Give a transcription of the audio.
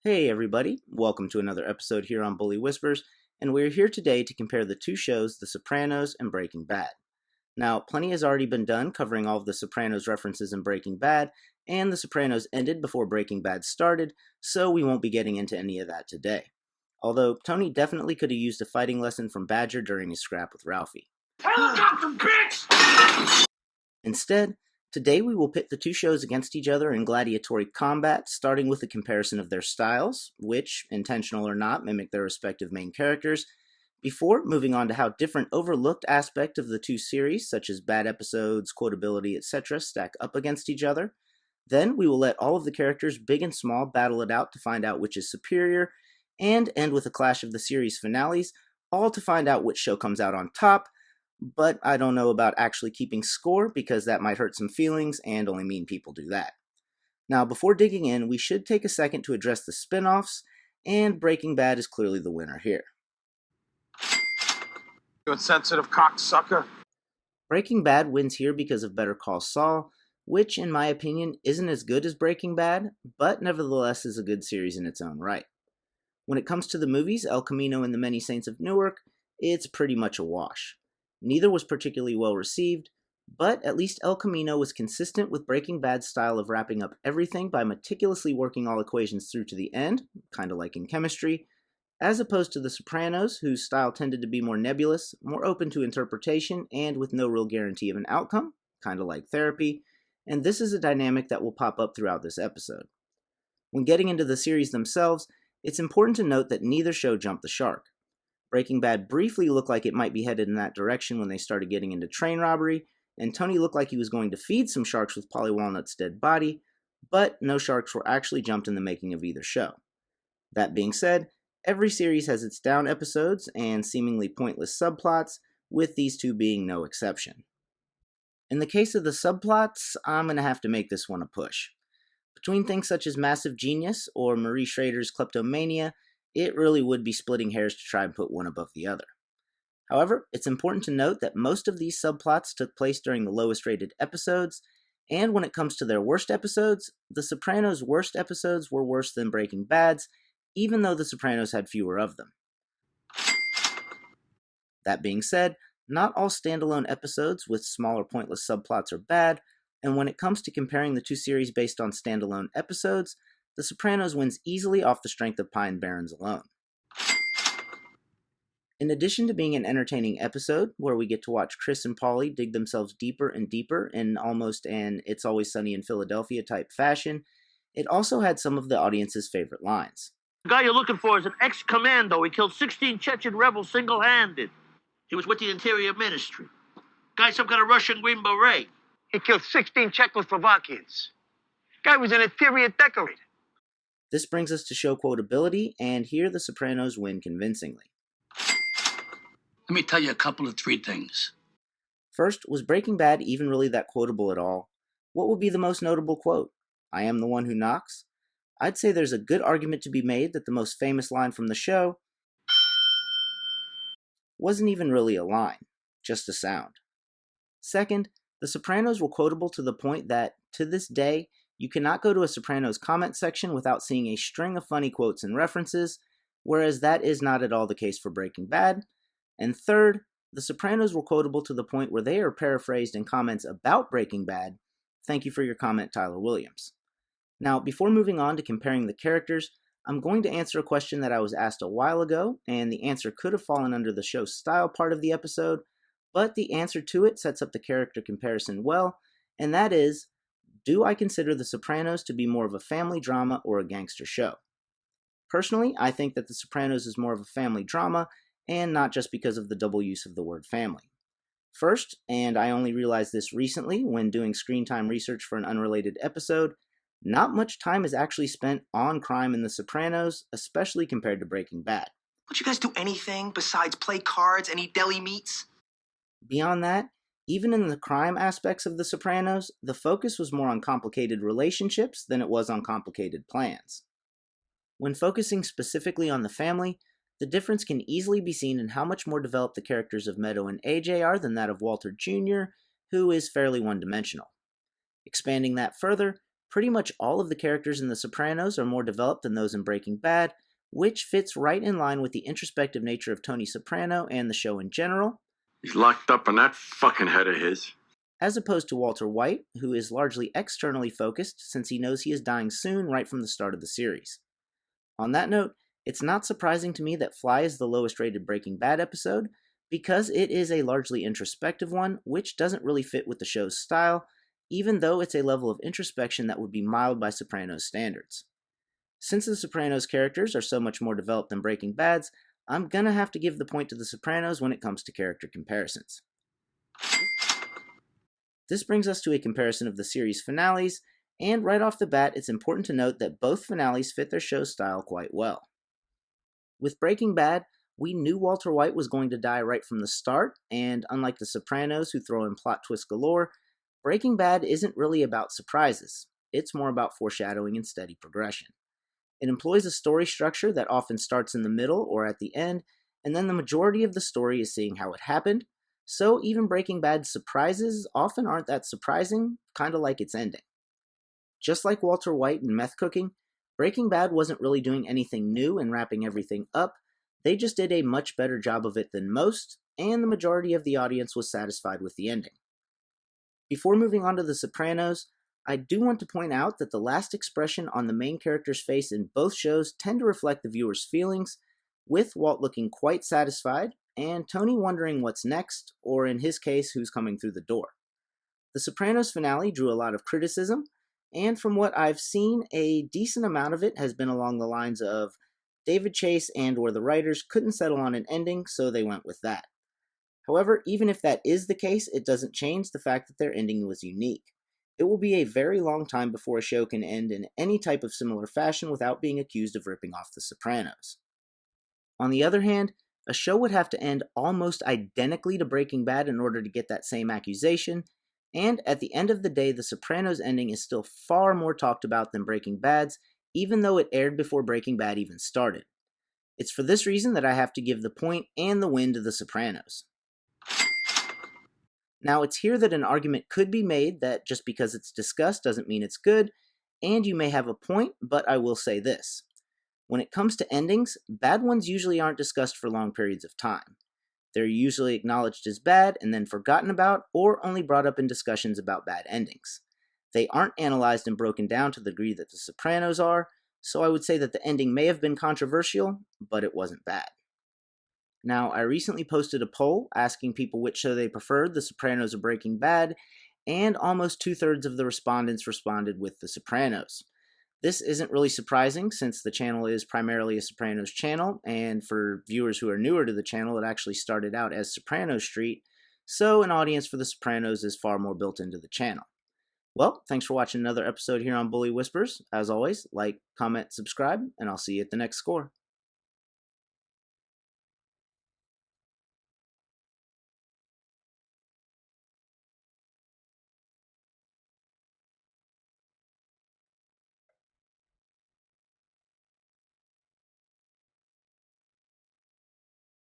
Hey everybody, welcome to another episode here on Bully Whispers, and we're here today to compare the two shows, The Sopranos and Breaking Bad. Now, plenty has already been done covering all of The Sopranos references in Breaking Bad, and The Sopranos ended before Breaking Bad started, so we won't be getting into any of that today. Although, Tony definitely could have used a fighting lesson from Badger during his scrap with Ralphie. Helicopter, bitch! Instead, today we will pit the two shows against each other in gladiatory combat, starting with a comparison of their styles, which, intentional or not, mimic their respective main characters, before moving on to how different overlooked aspects of the two series, such as bad episodes, quotability, etc., stack up against each other. Then we will let all of the characters, big and small, battle it out to find out which is superior, and end with a clash of the series finales, all to find out which show comes out on top. But I don't know about actually keeping score because that might hurt some feelings and only mean people do that. Now, before digging in, we should take a second to address the spin-offs, and Breaking Bad is clearly the winner here. You insensitive cocksucker. Breaking Bad wins here because of Better Call Saul, which, in my opinion, isn't as good as Breaking Bad, but nevertheless is a good series in its own right. When it comes to the movies, El Camino and the Many Saints of Newark, it's pretty much a wash. Neither was particularly well received, but at least El Camino was consistent with Breaking Bad's style of wrapping up everything by meticulously working all equations through to the end, kind of like in chemistry, as opposed to The Sopranos, whose style tended to be more nebulous, more open to interpretation, and with no real guarantee of an outcome, kind of like therapy, and this is a dynamic that will pop up throughout this episode. When getting into the series themselves, it's important to note that neither show jumped the shark. Breaking Bad briefly looked like it might be headed in that direction when they started getting into train robbery, and Tony looked like he was going to feed some sharks with Polly Walnut's dead body, but no sharks were actually jumped in the making of either show. That being said, every series has its down episodes and seemingly pointless subplots, with these two being no exception. In the case of the subplots, I'm going to have to make this one a push. Between things such as Massive Genius or Marie Schrader's kleptomania, it really would be splitting hairs to try and put one above the other. However, it's important to note that most of these subplots took place during the lowest rated episodes, and when it comes to their worst episodes, The Sopranos' worst episodes were worse than Breaking Bad's, even though The Sopranos had fewer of them. That being said, not all standalone episodes with smaller pointless subplots are bad, and when it comes to comparing the two series based on standalone episodes, The Sopranos wins easily off the strength of Pine Barrens alone. In addition to being an entertaining episode, where we get to watch Chris and Paulie dig themselves deeper and deeper in almost an It's Always Sunny in Philadelphia type fashion, it also had some of the audience's favorite lines. The guy you're looking for is an ex-commando. He killed 16 Chechen rebels single-handed. He was with the Interior Ministry. Guy's some kind of Russian Green Beret. He killed 16 Czechoslovakians. Guy was an interior decorator. This brings us to show quotability, and here The Sopranos win convincingly. Let me tell you a couple of three things. First, was Breaking Bad even really that quotable at all? What would be the most notable quote? I am the one who knocks? I'd say there's a good argument to be made that the most famous line from the show wasn't even really a line, just a sound. Second, The Sopranos were quotable to the point that, to this day, you cannot go to a Sopranos comment section without seeing a string of funny quotes and references, whereas that is not at all the case for Breaking Bad. And third, The Sopranos were quotable to the point where they are paraphrased in comments about Breaking Bad. Thank you for your comment, Tyler Williams. Now, before moving on to comparing the characters, I'm going to answer a question that I was asked a while ago, and the answer could have fallen under the show style part of the episode, but the answer to it sets up the character comparison well, and that is, do I consider The Sopranos to be more of a family drama or a gangster show? Personally, I think that The Sopranos is more of a family drama, and not just because of the double use of the word family. First, and I only realized this recently when doing screen time research for an unrelated episode, not much time is actually spent on crime in The Sopranos, especially compared to Breaking Bad. Don't you guys do anything besides play cards and eat deli meats? Beyond that, even in the crime aspects of The Sopranos, the focus was more on complicated relationships than it was on complicated plans. When focusing specifically on the family, the difference can easily be seen in how much more developed the characters of Meadow and AJ are than that of Walter Jr., who is fairly one-dimensional. Expanding that further, Pretty much all of the characters in The Sopranos are more developed than those in Breaking Bad, which fits right in line with the introspective nature of Tony Soprano and the show in general, He's locked up in that fucking head of his. as opposed to Walter White, who is largely externally focused since he knows he is dying soon right from the start of the series. On that note, it's not surprising to me that Fly is the lowest rated Breaking Bad episode, because it is a largely introspective one, which doesn't really fit with the show's style, even though it's a level of introspection that would be mild by Sopranos standards. Since the Sopranos characters are so much more developed than Breaking Bad's, I'm gonna have to give the point to the Sopranos when it comes to character comparisons. This brings us to a comparison of the series finales, and right off the bat, it's important to note that both finales fit their show style quite well. With Breaking Bad, we knew Walter White was going to die right from the start, and unlike The Sopranos, who throw in plot twists galore, Breaking Bad isn't really about surprises. It's more about foreshadowing and steady progression. It employs a story structure that often starts in the middle or at the end, and then the majority of the story is seeing how it happened, so even Breaking Bad's surprises often aren't that surprising, kinda like its ending. Just like Walter White and meth cooking, Breaking Bad wasn't really doing anything new and wrapping everything up. They just did a much better job of it than most, and the majority of the audience was satisfied with the ending. Before moving on to The Sopranos, I do want to point out that the last expression on the main character's face in both shows tend to reflect the viewer's feelings, with Walt looking quite satisfied, and Tony wondering what's next, or in his case, who's coming through the door. The Sopranos finale drew a lot of criticism, and from what I've seen, a decent amount of it has been along the lines of David Chase and/or the writers couldn't settle on an ending, so they went with that. However, even if that is the case, it doesn't change the fact that their ending was unique. It will be a very long time before a show can end in any type of similar fashion without being accused of ripping off The Sopranos. On the other hand, a show would have to end almost identically to Breaking Bad in order to get that same accusation, and at the end of the day, The Sopranos ending is still far more talked about than Breaking Bad's, even though it aired before Breaking Bad even started. It's for this reason that I have to give the point and the win to The Sopranos. Now, it's here that an argument could be made that just because it's discussed doesn't mean it's good, and you may have a point, but I will say this. When it comes to endings, bad ones usually aren't discussed for long periods of time. They're usually acknowledged as bad and then forgotten about, or only brought up in discussions about bad endings. They aren't analyzed and broken down to the degree that The Sopranos are, so I would say that the ending may have been controversial, but it wasn't bad. Now, I recently posted a poll asking people which show they preferred, The Sopranos or Breaking Bad, and almost 2/3 of the respondents responded with The Sopranos. This isn't really surprising since the channel is primarily a Sopranos channel, and for viewers who are newer to the channel, it actually started out as Sopranos Street, so an audience for The Sopranos is far more built into the channel. Well, thanks for watching another episode here on Bully Whispers. As always, like, comment, subscribe, and I'll see you at the next score.